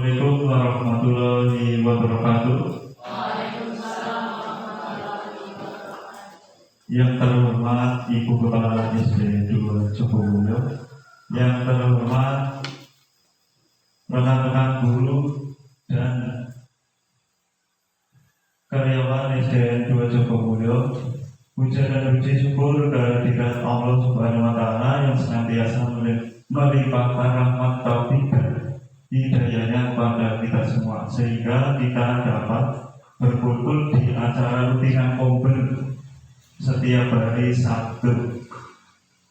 Assalamualaikum warahmatullahi wabarakatuh. Yang terhormat Ibu Kepala SD 2 Jogomulyo, yang terhormat rekan-rekan guru dan karyawan SDN 2 Jogomulyo, puja dan puji syukur kehadirat Allah Subhanahu wa Ta'ala yang senantiasa melimpahkan rahmat taufik dan hidayahnya kepada kita semua, sehingga kita dapat berkumpul di acara rutinan Kober setiap hari Sabtu.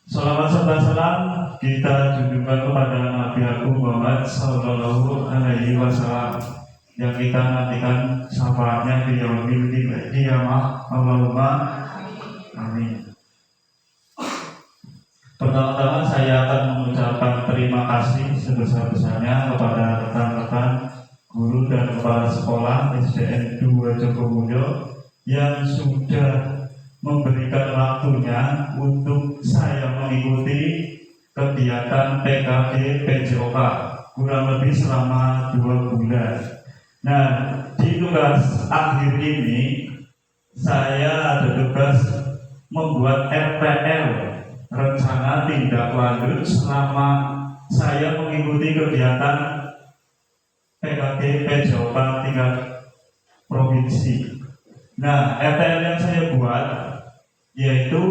Salawat serta salam kita junjungkan kepada Nabi Agung Muhammad Sallallahu Alaihi Wasallam yang kita nantikan syafaatnya di yaumil qiyamah. Allahumma amin. Pertama-tama saya akan mengucapkan terima kasih sebesar-besarnya kepada rekan-rekan guru dan kepala sekolah SDN 2 Jogomulyo yang sudah memberikan waktunya untuk saya mengikuti kegiatan PKG PJOK kurang lebih selama 2 bulan. Nah, di tugas akhir ini saya ada tugas membuat RPL, rencana tindak lanjut selama saya mengikuti kegiatan PKG PJOK tingkat provinsi. Nah, RPL yang saya buat yaitu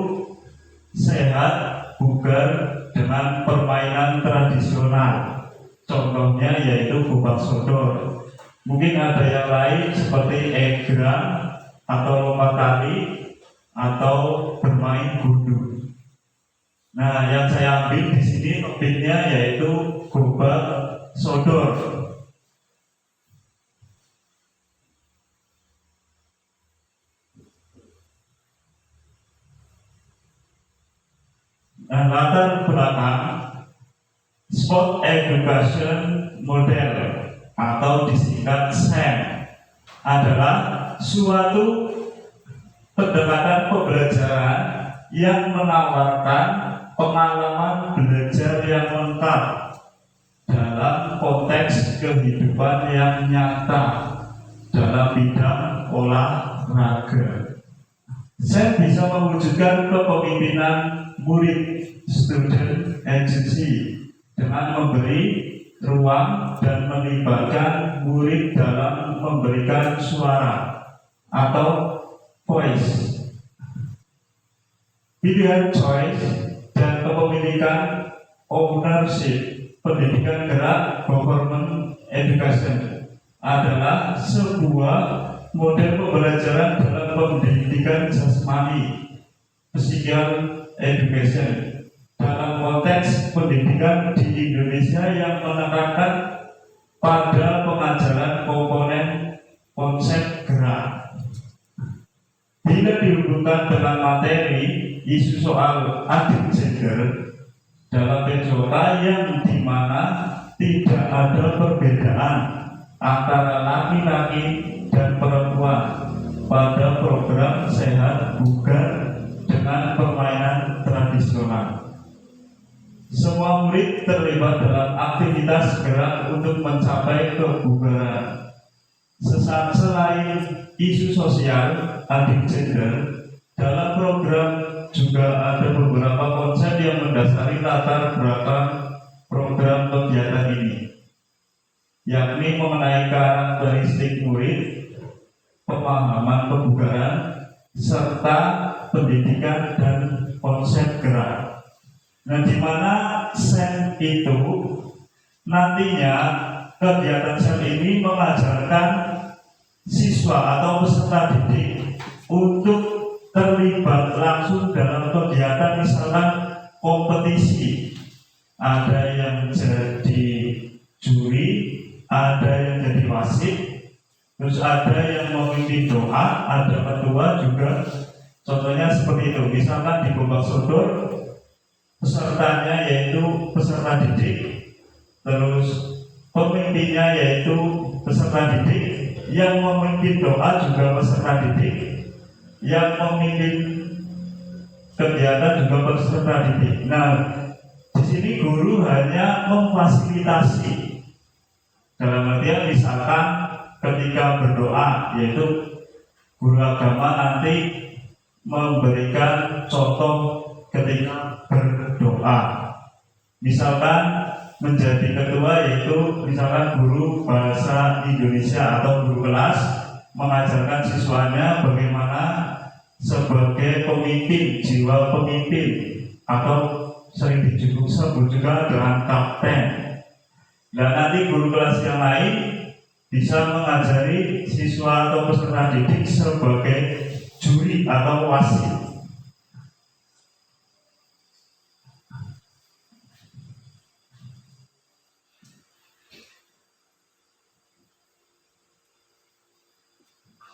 sehat bugar dengan permainan tradisional. Contohnya yaitu gobak sodor. Mungkin ada yang lain seperti egrang atau lompat tali atau bermain gundu. Nah, yang saya ambil di sini topiknya yaitu gobak sodor. Nah, latar belakang Sport Education Model atau disingkat SEM adalah suatu pendekatan pembelajaran yang menawarkan pengalaman belajar yang lengkap dalam konteks kehidupan yang nyata dalam bidang olahraga. SEM bisa mewujudkan kepemimpinan murid student agency dengan memberi ruang dan melibatkan murid dalam memberikan suara atau voice. Pilihan choice dan kepemilikan ownership, pendidikan gerak government education adalah sebuah model pembelajaran dalam pendidikan jasmani physical education dalam konteks pendidikan di Indonesia yang menekankan pada pengajaran komponen konsep gerak. Bila dihubungkan dengan materi isu soal adil gender dalam PJOK yang dimana tidak ada perbedaan antara laki-laki dan perempuan pada program sehat bugar dengan permainan tradisional. Semua murid terlibat dalam aktivitas gerak untuk mencapai kebugaran. Selain isu sosial adil gender, dalam program juga ada beberapa konsep yang mendasari latar belakang program kegiatan ini, yakni mengenai karakteristik murid, pemahaman kebugaran, serta pendidikan dan konsep gerak. Nah, di mana SEM itu nantinya kegiatan SEM ini mengajarkan siswa atau peserta didik untuk terlibat langsung dalam kegiatan, misalkan kompetisi. Ada yang jadi juri, ada yang jadi wasit, terus ada yang memimpin doa, ada ketua juga. Contohnya seperti itu, misalkan di gobak sodor pesertanya yaitu peserta didik, terus pemimpinnya yaitu peserta didik, yang memimpin doa juga peserta didik, yang memimpin kegiatan juga peserta didik. Nah, di sini guru hanya memfasilitasi Dalam artian misalkan ketika berdoa, yaitu guru agama nanti memberikan contoh ketika berdoa. Misalkan menjadi ketua, yaitu misalkan guru bahasa Indonesia atau guru kelas mengajarkan siswanya bagaimana sebagai pemimpin, jiwa pemimpin, atau sering disebut juga dengan kapten. Dan nanti guru kelas yang lain bisa mengajari siswa atau peserta didik sebagai juri atau wasit.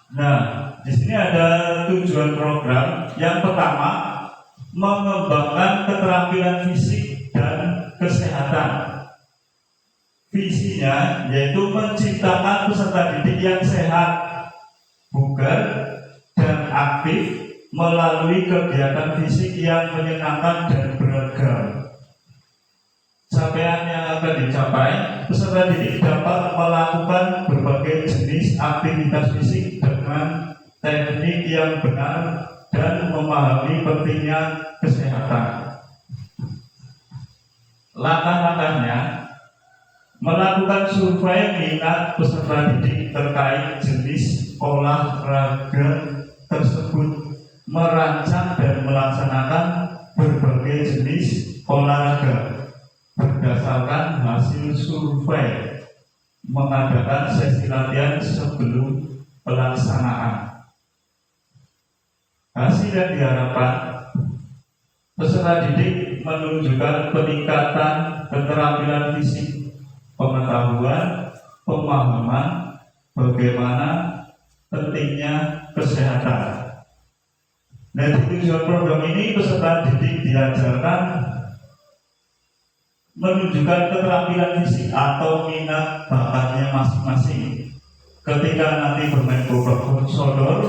Nah, di sini ada tujuan program. Yang pertama, mengembangkan keterampilan fisik dan kesehatan. Visinya yaitu menciptakan peserta didik yang sehat, bugar, dan aktif melalui kegiatan fisik yang menyenangkan dan beragam. Capaian yang akan dicapai, peserta didik dapat melakukan berbagai jenis aktivitas fisik dengan teknik yang benar dan memahami pentingnya kesehatan. Langkah-langkahnya, melakukan survei minat peserta didik terkait jenis olahraga tersebut, merancang dan melaksanakan berbagai jenis olahraga berdasarkan hasil survei, mengadakan sesi latihan sebelum pelaksanaan. Hasil yang diharapkan, peserta didik menunjukkan peningkatan keterampilan fisik, pengetahuan, pemahaman bagaimana pentingnya kesehatan. Nah, di tujuan program ini peserta didik diajarkan menunjukkan keterampilan fisik atau minat bakatnya masing-masing. Ketika nanti bermain bola sodor,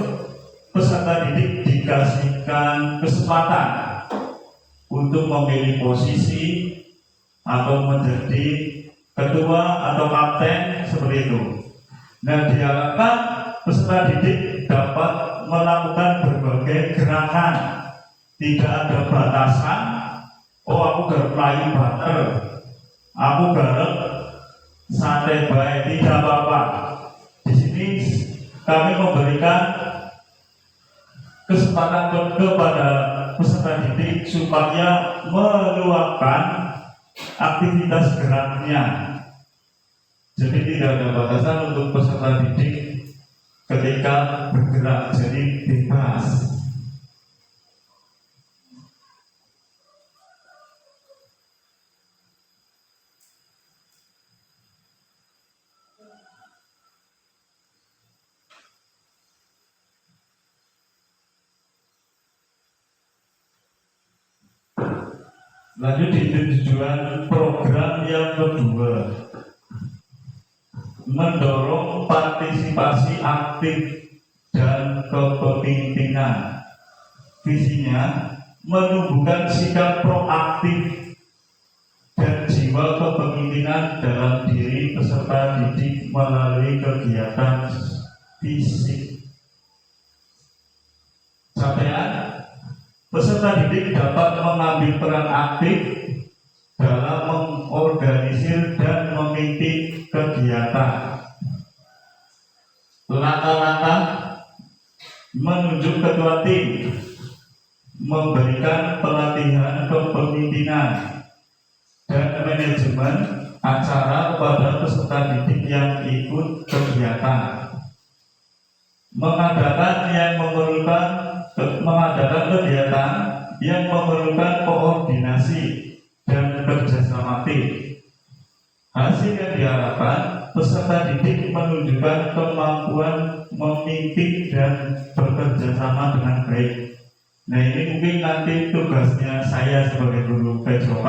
peserta didik dikasihkan kesempatan untuk memilih posisi atau menjadi ketua atau kapten seperti itu. Nah, diharapkan peserta didik dapat melakukan berbagai gerakan, tidak ada batasan. Oh, aku garap layu butter, aku garap sate baik, tidak apa-apa. Di sini kami memberikan kesempatan kepada peserta didik supaya meluapkan aktivitas geraknya. Jadi tidak ada batasan untuk peserta didik ketika bergerak, jadi bebas. Lanjut di tujuan program yang kedua, mendorong partisipasi aktif dan kepemimpinan. Visinya menumbuhkan sikap proaktif dan jiwa kepemimpinan dalam diri peserta didik melalui kegiatan fisik. Capaian, peserta didik dapat mengambil peran aktif dalam mengorganisir dan memimpin kegiatan. Langkah-langkah, menunjuk ketua tim, memberikan pelatihan kepemimpinan dan manajemen acara kepada peserta didik yang ikut kegiatan. Mengadakan kegiatan yang memerlukan koordinasi dan kerjasama tim. Hasil yang diharapkan, peserta didik menunjukkan kemampuan memimpin dan bekerja sama dengan baik. Nah, ini mungkin nanti tugasnya saya sebagai guru PJOK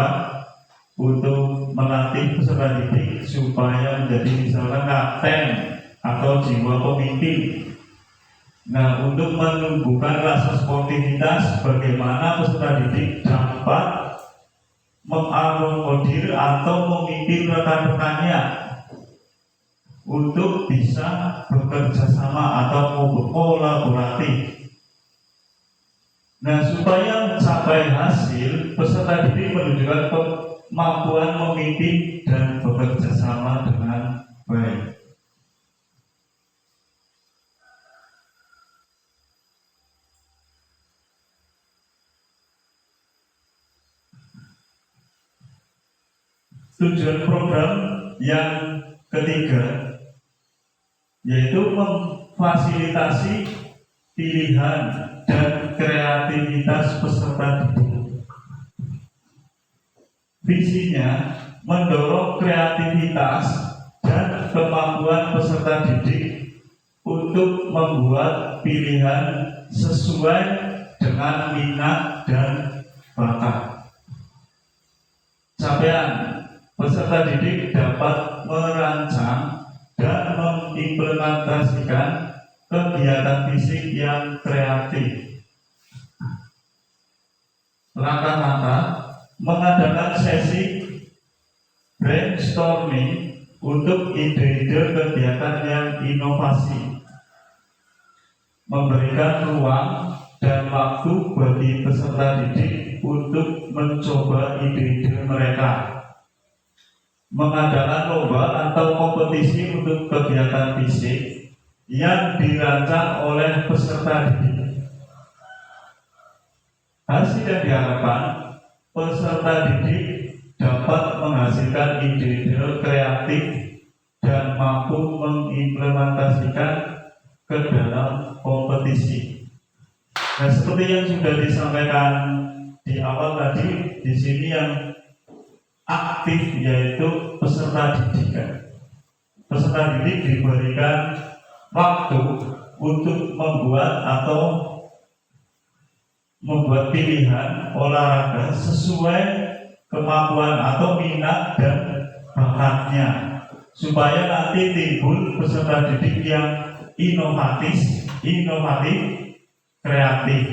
untuk melatih peserta didik supaya menjadi misalkan kapten atau jiwa pemimpin. Nah, untuk menumbuhkan rasa sportivitas, bagaimana peserta didik dapat mengakomodir atau memimpin rekan-rekannya untuk bisa bekerja sama atau kolaboratif. Nah, supaya mencapai hasil, peserta didik menunjukkan kemampuan memimpin dan bekerja sama dengan baik. Tujuan program yang ketiga yaitu memfasilitasi pilihan dan kreativitas peserta didik. Visinya mendorong kreativitas dan kemampuan peserta didik untuk membuat pilihan sesuai dengan minat dan bakat. Capaian peserta didik dapat merancang dan mengimplementasikan kegiatan fisik yang kreatif. Langkah-langkah mengadakan sesi brainstorming untuk ide-ide kegiatan yang inovasi, memberikan ruang dan waktu bagi peserta didik untuk mencoba ide-ide mereka, mengadakan lomba atau kompetisi untuk kegiatan fisik yang dirancang oleh peserta didik. Hasil yang diharapkan, peserta didik dapat menghasilkan ide-ide kreatif dan mampu mengimplementasikan ke dalam kompetisi. Nah, seperti yang sudah disampaikan di awal tadi, di sini yang aktif yaitu peserta didik. Peserta didik diberikan waktu untuk membuat pilihan olahraga sesuai kemampuan atau minat dan bakatnya, supaya nanti timbul peserta didik yang inovatif, kreatif.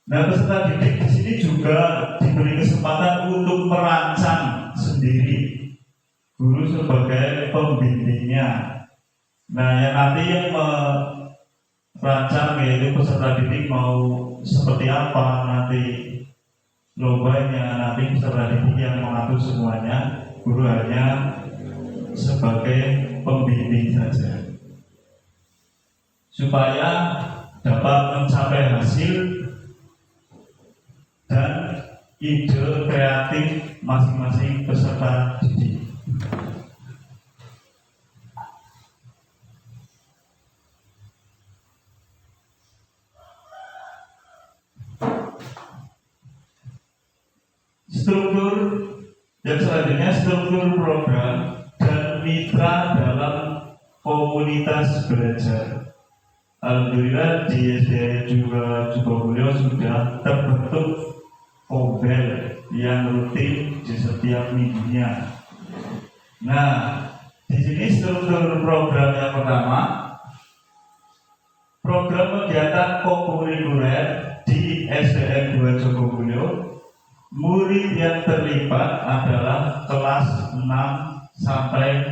Nah, peserta didik di sini juga diberi kesempatan untuk merancang sendiri, guru sebagai pembimbingnya. Nah, yang nanti yang merancang yaitu peserta didik mau seperti apa nanti lombanya, nanti peserta didik yang mengatur semuanya, guru hanya sebagai pembimbing saja, supaya dapat mencapai hasil dan ide kreatif masing-masing peserta didik. Struktur yang selanjutnya, struktur program dan mitra dalam komunitas belajar. Alhamdulillah di SD juga Jogomulyo sudah terbentuk obel yang rutin di setiap minggunya. Nah, di sini struktur program yang pertama, program kegiatan kokurikuler di SDN 2 Jogomulyo. Murid yang terlibat adalah kelas 6 sampai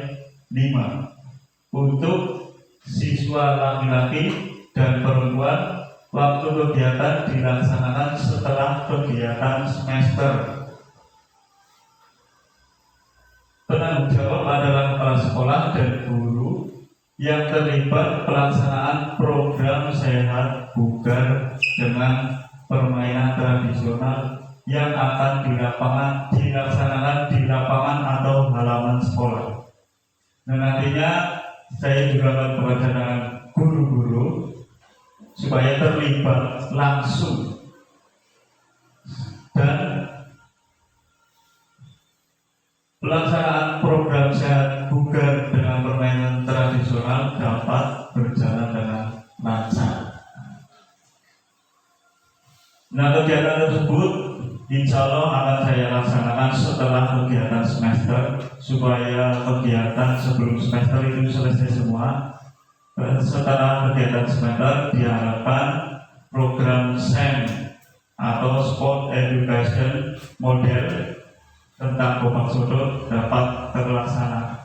5. Untuk siswa laki-laki dan perempuan, waktu kegiatan dilaksanakan setelah kegiatan semester. Penanggung jawab adalah kepala sekolah dan guru yang terlibat pelaksanaan program sehat bugar dengan permainan tradisional yang akan dilaksanakan di lapangan atau halaman sekolah. Dan nantinya saya juga akan bekerja dengan guru-guru supaya terlibat langsung dan pelaksanaan program sehat bugar dengan permainan tradisional dapat berjalan dengan lancar. Nah, kegiatan tersebut insya Allah akan saya laksanakan setelah kegiatan semester, supaya kegiatan sebelum semester itu selesai semua. Setelah kegiatan semester diharapkan program SEM atau Sport Education model tentang Gobang Sodor dapat terlaksana.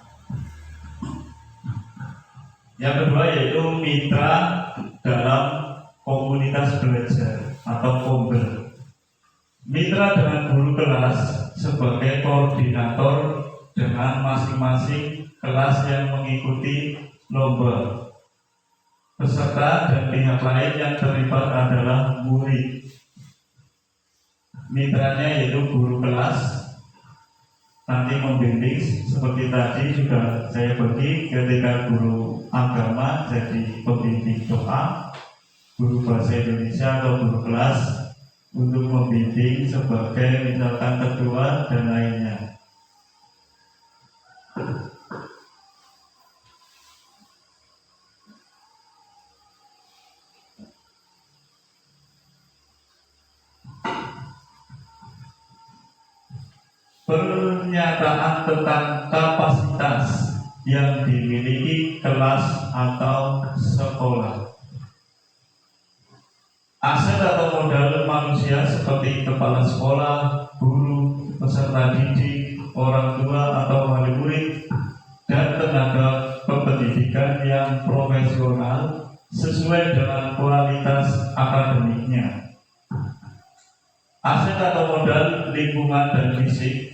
Yang kedua yaitu mitra dalam komunitas belajar atau komber. Mitra dengan guru kelas sebagai koordinator dengan masing-masing kelas yang mengikuti lomba. Peserta dan pihak lain yang terlibat adalah murid. Mitranya yaitu guru kelas, nanti membimbing seperti tadi sudah saya bagi ketika guru agama jadi pembimbing doa, guru bahasa Indonesia atau guru kelas untuk membimbing sebagai misalkan ketua dan lainnya. Pernyataan tentang kapasitas yang dimiliki kelas atau sekolah. Aset atau modal manusia seperti kepala sekolah, guru, peserta didik, orang tua atau wali murid, dan tenaga kependidikan yang profesional sesuai dengan kualitas akademiknya. Aset atau modal lingkungan dan fisik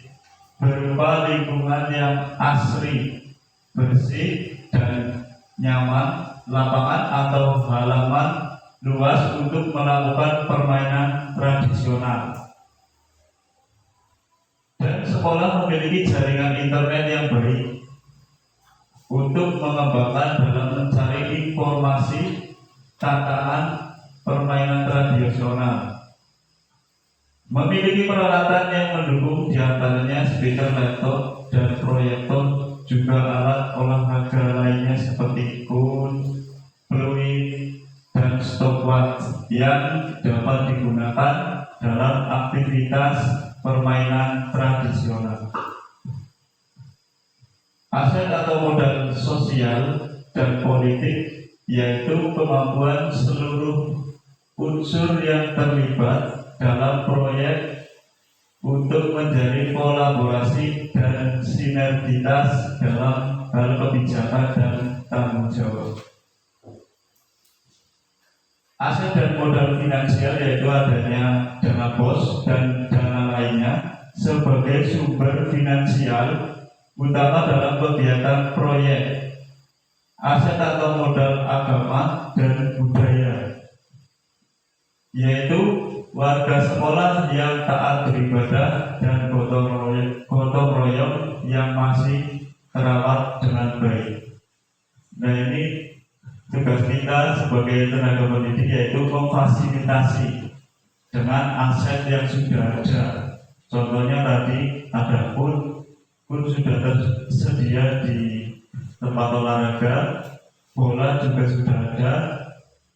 berupa lingkungan yang asri, bersih, dan nyaman, lapangan atau halaman luas untuk melakukan permainan tradisional. Dan sekolah memiliki jaringan internet yang baik untuk mengembangkan dalam mencari informasi tantangan permainan tradisional. Memiliki peralatan yang mendukung diantaranya speaker laptop dan proyektor, juga alat olahraga lainnya seperti kun, peluit, dan stopwatch yang dapat digunakan dalam aktivitas permainan tradisional. Aset atau modal sosial dan politik yaitu kemampuan seluruh unsur yang terlibat dalam proyek untuk menjadi kolaborasi dan sinergitas dalam hal kebijakan dan tanggung jawab. Aset dan modal finansial yaitu adanya dana bos dan dana lainnya sebagai sumber finansial utama dalam kegiatan proyek. Aset atau modal agama dan budaya yaitu warga sekolah yang taat beribadah dan gotong royong yang masih terawat dengan baik. Nah, ini tugas kita sebagai tenaga pendidik yaitu memfasilitasi dengan aset yang sudah ada. Contohnya tadi ada kun sudah tersedia di tempat olahraga, bola juga sudah ada,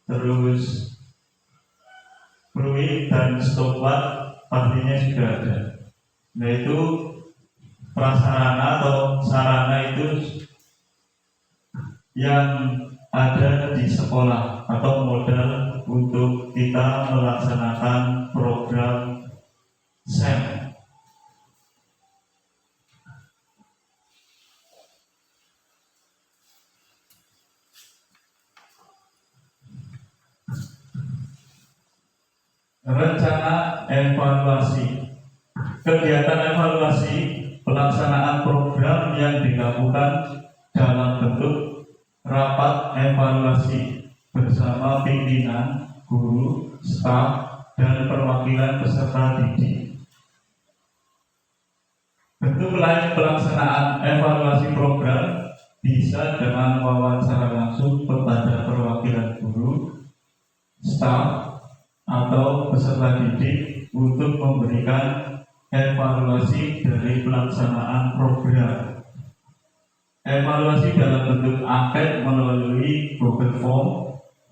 terus peluit dan stopwatch pastinya sudah ada. Nah, itu prasarana atau sarana itu yang ada di sekolah atau modal untuk kita melaksanakan program SEM. Rencana evaluasi. Kegiatan evaluasi pelaksanaan program yang dilakukan dalam bentuk rapat evaluasi bersama pimpinan, guru, staf, dan perwakilan peserta didik. Bentuk lain pelaksanaan evaluasi program bisa dengan wawancara langsung kepada perwakilan guru, staf, atau peserta didik untuk memberikan evaluasi dari pelaksanaan program. Evaluasi dalam bentuk angket melalui Google Form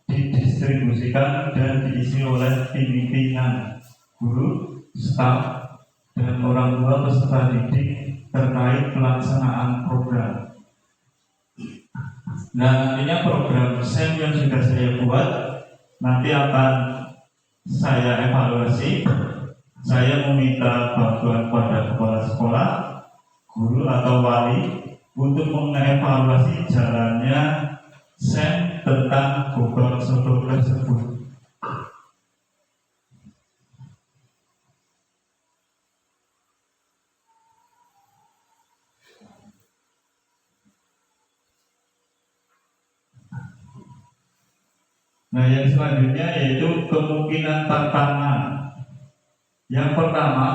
didistribusikan dan diisi oleh pimpinan, guru, staf, dan orang tua peserta didik terkait pelaksanaan program. Nah, nantinya program SEM yang sudah saya buat nanti akan saya evaluasi. Saya meminta bantuan pada kepala sekolah, guru atau wali untuk mengevaluasi jalannya sen tentang Gobang Sodor tersebut. Nah, yang selanjutnya yaitu kemungkinan tantangan. Yang pertama,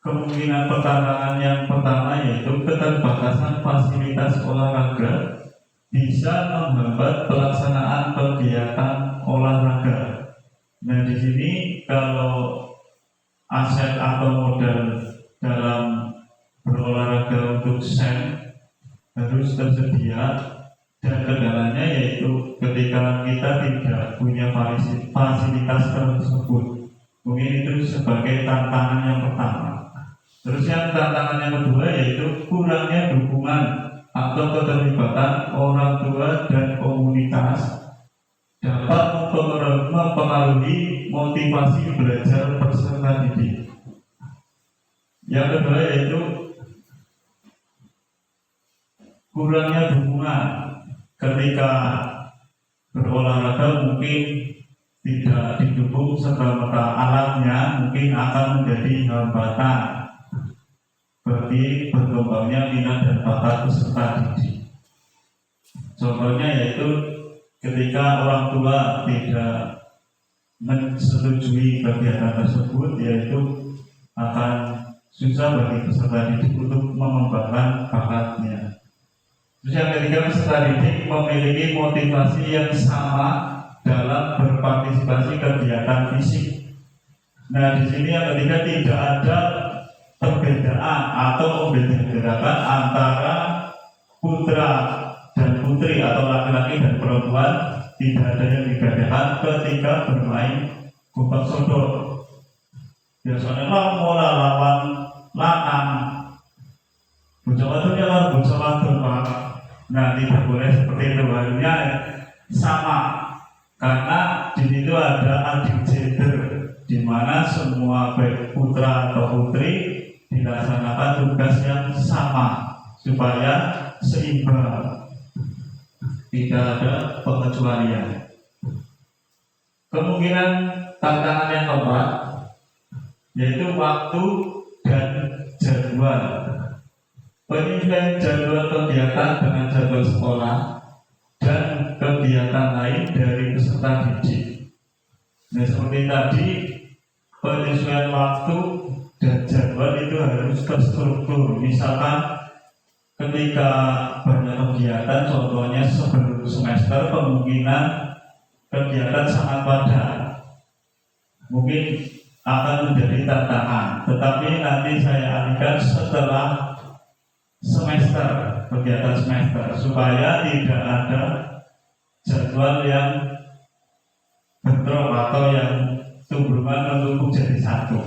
kemungkinan tantangan yang pertama yaitu keterbatasan fasilitas olahraga bisa menghambat pelaksanaan kegiatan olahraga. Nah, di sini kalau aset atau modal dalam berolahraga untuk sen harus tersedia, dan kendalanya yaitu ketika kita tidak punya fasilitas tersebut. Mungkin itu sebagai tantangan yang pertama. Terus yang tantangan yang kedua yaitu kurangnya dukungan atau keterlibatan orang tua dan komunitas dapat mempengaruhi motivasi belajar peserta didik. Yang kedua yaitu kurangnya dukungan ketika berolahraga, mungkin tidak didukung serta-merta alatnya, mungkin akan menjadi hambatan bagi berkembangnya minat dan bakat peserta didik. Contohnya yaitu ketika orang tua tidak menyetujui kegiatan tersebut, yaitu akan susah bagi peserta didik untuk mengembangkan bakatnya. Terus yang ketiga, peserta didik memiliki motivasi yang sama dalam berpartisipasi kegiatan fisik. Nah, di sini yang ketiga tidak ada perbedaan atau membedakan antara putra dan putri atau laki-laki dan perempuan. Tidak ada yang dibedakan ketika bermain Gobang Sodor. Biasanya mola lawan lanang, bocah wadon ya lawan bocah wadon, Pak. Nah, tidak boleh seperti itu, harusnya sama. Karena di situ ada adil gender, di mana semua baik putra atau putri dilaksanakan tugas yang sama supaya seimbang, tidak ada pengecualian. Kemungkinan tantangan yang keempat yaitu waktu dan jadwal. Penyesuaian jadwal kegiatan dengan jadwal sekolah dan kegiatan lain dari peserta didik. Nah, seperti tadi, penyesuaian waktu dan jadwal itu harus terstruktur. Misalkan ketika banyak kegiatan, contohnya sebelum semester, kemungkinan kegiatan sangat padat, mungkin akan menjadi tantangan. Tetapi nanti saya alihkan setelah semester, kegiatan semester, supaya tidak ada jadwal yang bentrok atau yang tumbuhan menumpuk jadi satu.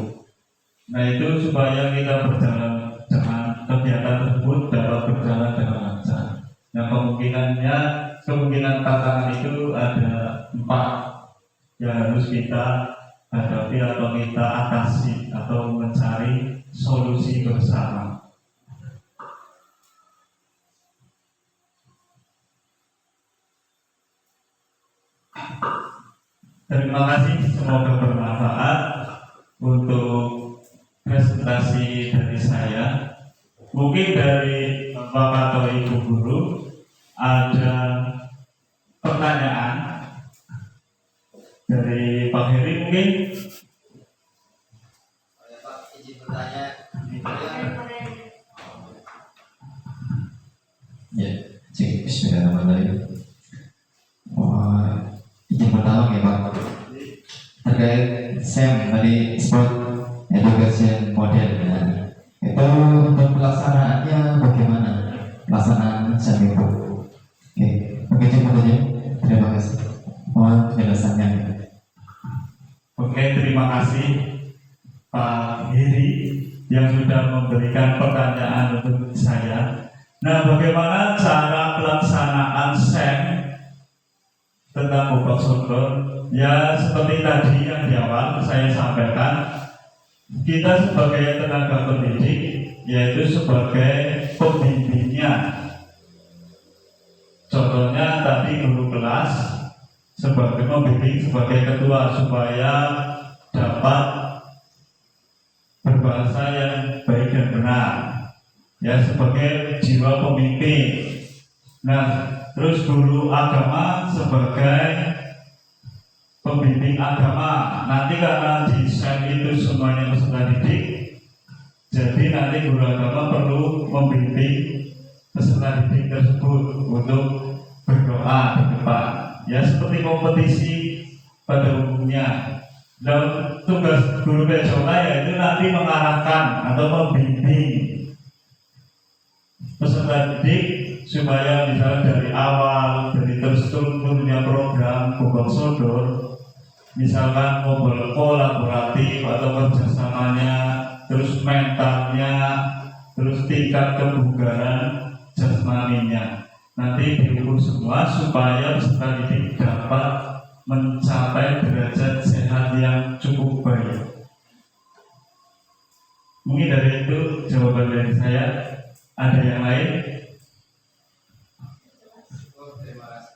Nah, itu supaya kita berjalan dengan kegiatan tersebut dapat berjalan dengan lancar. Nah, kemungkinan tantangan itu ada 4 yang harus kita hadapi atau kita atasi atau mencari solusi bersama. Terima kasih, semoga bermanfaat untuk presentasi dari saya. Mungkin dari Bapak atau Ibu Guru ada pertanyaan dari Pak Heri mungkin. Pak, izin bertanya. Ya, cik, bismillahirrahmanirrahim. Izin pertama ya Pak, terkait SEM tadi Sport Education Model, ya. Itu untuk pelaksanaannya bagaimana? Pelaksanaan SEM itu? Oke, begitu saja. Terima kasih. Mohon penjelasannya. Oke, terima kasih Pak Heri yang sudah memberikan pertanyaan untuk saya. Nah, bagaimana cara pelaksanaan SEM tentang Gobang Sodor? Ya, seperti tadi yang di awal saya sampaikan, kita sebagai tenaga pendidik, yaitu sebagai pembimbingnya. Contohnya tadi tadi guru kelas sebagai membimbing sebagai ketua supaya dapat berbahasa yang baik dan benar, ya, sebagai jiwa pemimpin. Nah, terus guru agama sebagai pembimbing agama. Nanti karena di SEM itu semuanya peserta didik, jadi nanti guru agama perlu membimbing peserta didik tersebut untuk berdoa di depan, ya, seperti kompetisi pada umumnya. Dan tugas guru PJK yaitu nanti mengarahkan atau membimbing peserta didik supaya misalnya dari awal, dari terstrukturnya program Gobang Sodor, misalkan kolaboratif atau kerjasamanya, terus mentalnya, terus tingkat kebugaran jasmaninya, nanti diukur semua supaya peserta didik dapat mencapai derajat sehat yang cukup baik. Mungkin dari itu jawaban dari saya. Ada yang lain? Terima kasih.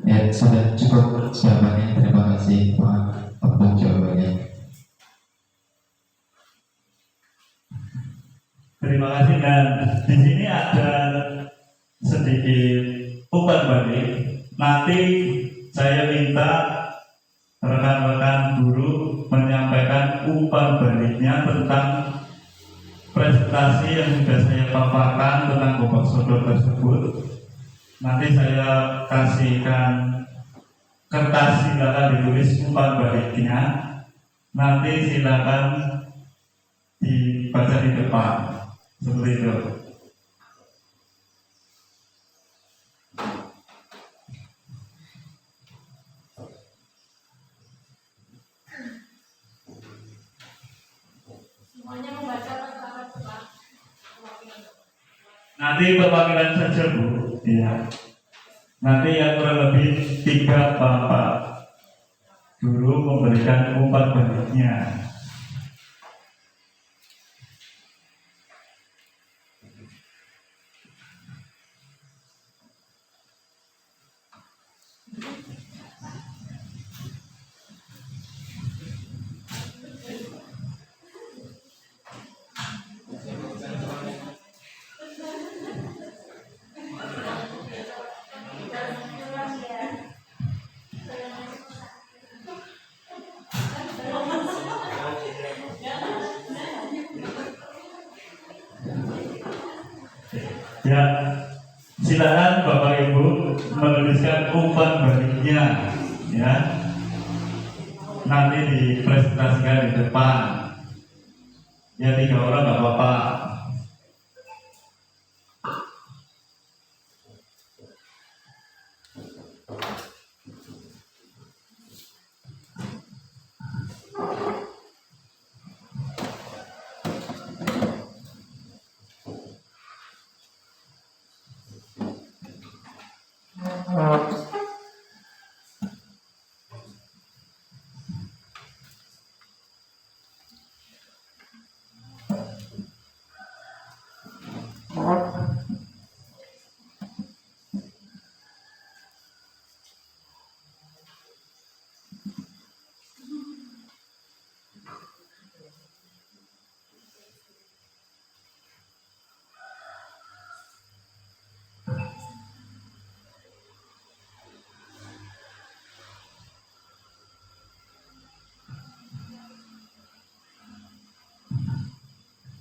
Ya, sudah cukup jawabannya. Terima kasih Pak untuk jawabannya. Terima kasih. Dan di sini ada sedikit umpan balik. Nanti saya minta rekan-rekan guru menyampaikan umpan baliknya tentang presentasi yang sudah saya paparkan tentang Gobang Sodor tersebut. Nanti saya kasihkan kertas, silakan ditulis umpan baliknya. Nanti silakan dibaca di depan seperti itu. Semuanya membaca apa Pak? Nanti perwakilan saja Bu, ya. Nanti yang kurang lebih 3 bapak guru memberikan umpan baliknya. Ya, silakan Bapak Ibu menuliskan umpan baliknya, ya. Nanti dipresentasikan di depan. Ya, 3 orang nggak apa-apa.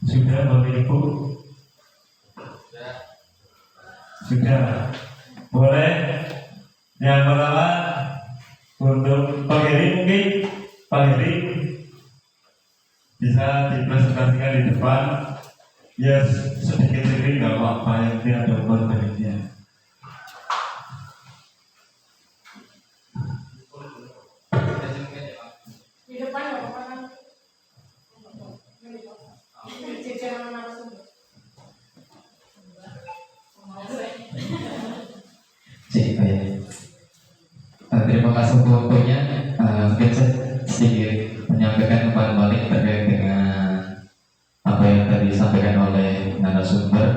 Sudah Bapak Ibu? Sudah. Boleh. Yang pertama untuk Pak Heri, mungkin Pak Heri bisa dipresentasikan di depan. Ya, sedikit sering nggak apa-apa, yang tidak ada umpan baliknya. Di depan nggak apa-apa kan? Jajaran narasumber. Cik, terima kasih untuk waktunya. Mungkin saya sedikit menyampaikan umpan balik terkait dengan apa yang tadi disampaikan oleh narasumber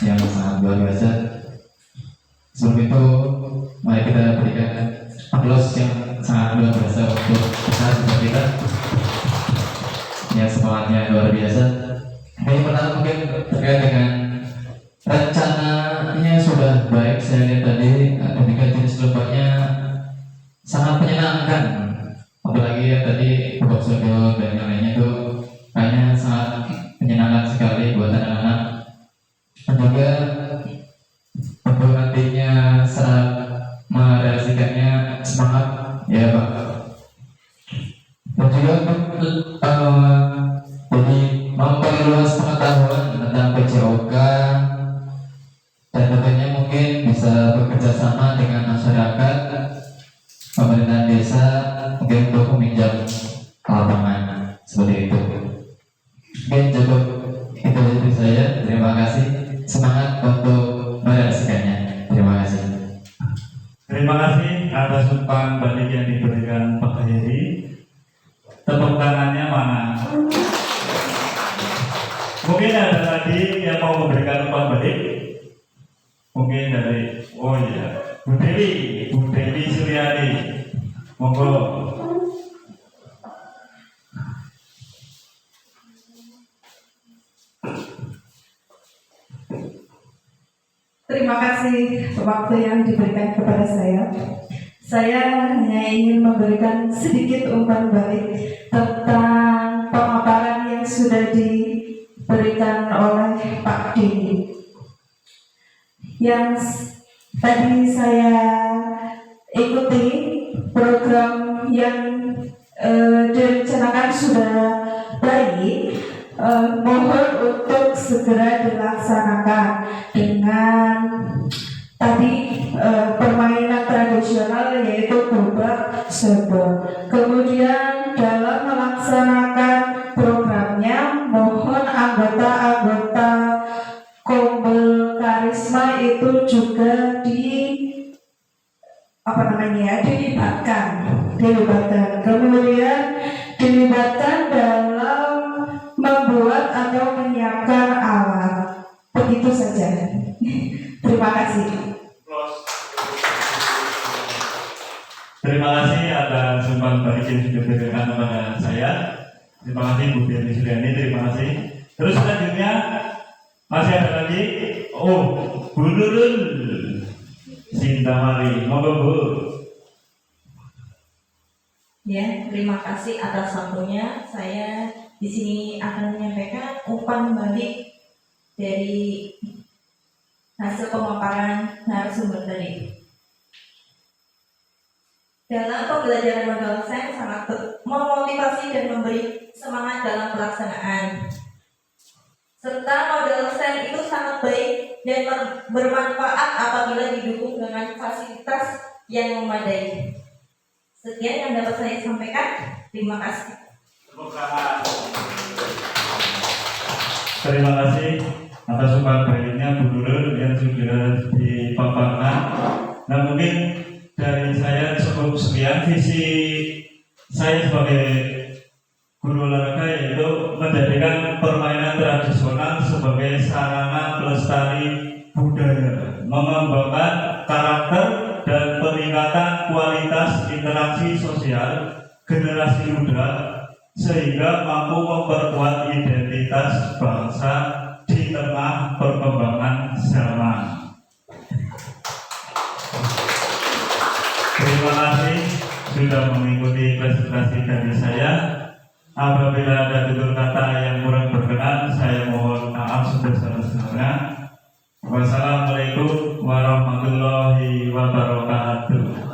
yang sangat luar biasa. Sebelum itu, mari kita berikan aplaus yang sangat luar biasa untuk narasumber kita. Ya, semangatnya luar biasa. Yang pertama mungkin terkait dengan rencananya sudah baik. Saya lihat tadi ketika jenis lombanya sangat menyenangkan. Apalagi ya tadi Bapak Sodo dan yang lainnya itu kayaknya sangat menyenangkan sekali buat anak-anak. Dan juga untuk nantinya saat merealisasikannya semangat ya Pak. Dan juga jadi memperluas pengetahuan tentang PJOK dan tentunya mungkin bisa bekerja sama dengan masyarakat, pemerintahan desa, mungkin untuk meminjam lapangan seperti itu. Mungkin cukup itu dari saya. Terima kasih. Semangat untuk merealisasikannya. Terima kasih. Terima kasih atas umpan balik yang diberikan Pak Heri. Tepuk tangannya mana? Mungkin ada lagi yang mau memberikan umpan balik. Mungkin dari Bu Dewi Suryani, monggo. Terima kasih waktu yang diberikan kepada saya. Saya hanya ingin memberikan sedikit umpan balik tentang pemaparan yang sudah diberikan oleh Pak Dini. Yang tadi saya ikuti program yang direncanakan sudah baik. Mohon untuk segera dilaksanakan dengan tadi permainan tradisional yaitu gobak sodor. Kemudian dalam melaksanakan programnya mohon anggota-anggota Kombel Karisma itu juga dilibatkan. Kemudian dilibatkan dalam membuat atau menyiapkan alat. Begitu saja. Terima kasih. Terima kasih atas umpan balik yang sudah diberikan kepada saya. Terima kasih Bu Dewi Suryani, terima kasih. Terus selanjutnya masih ada lagi. Bu Nurul Sintamari, monggo Bu. Ya, terima kasih atas waktunya. Saya di sini akan menyampaikan umpan balik dari hasil pemaparan narasumber tadi. Dalam pembelajaran modal sains sangat memotivasi dan memberi semangat dalam pelaksanaan. Serta modal sains itu sangat baik dan bermanfaat apabila didukung dengan fasilitas yang memadai. Sekian yang dapat saya sampaikan. Terima kasih. Terima kasih atas umpan baliknya Bu Nurul yang sudah dipaparkan. Nah, mungkin dari saya cukup sekian. Visi saya sebagai guru olahraga yaitu menjadikan permainan tradisional sebagai sarana pelestari budaya, mengembangkan karakter dan peningkatan kualitas interaksi sosial generasi muda sehingga mampu memperkuat identitas bangsa di tengah perkembangan zaman. Terima kasih sudah mengikuti presentasi dari saya. Apabila ada tutur kata yang kurang berkenan, saya mohon maaf sebesar-besarnya. Wassalamualaikum warahmatullahi wabarakatuh.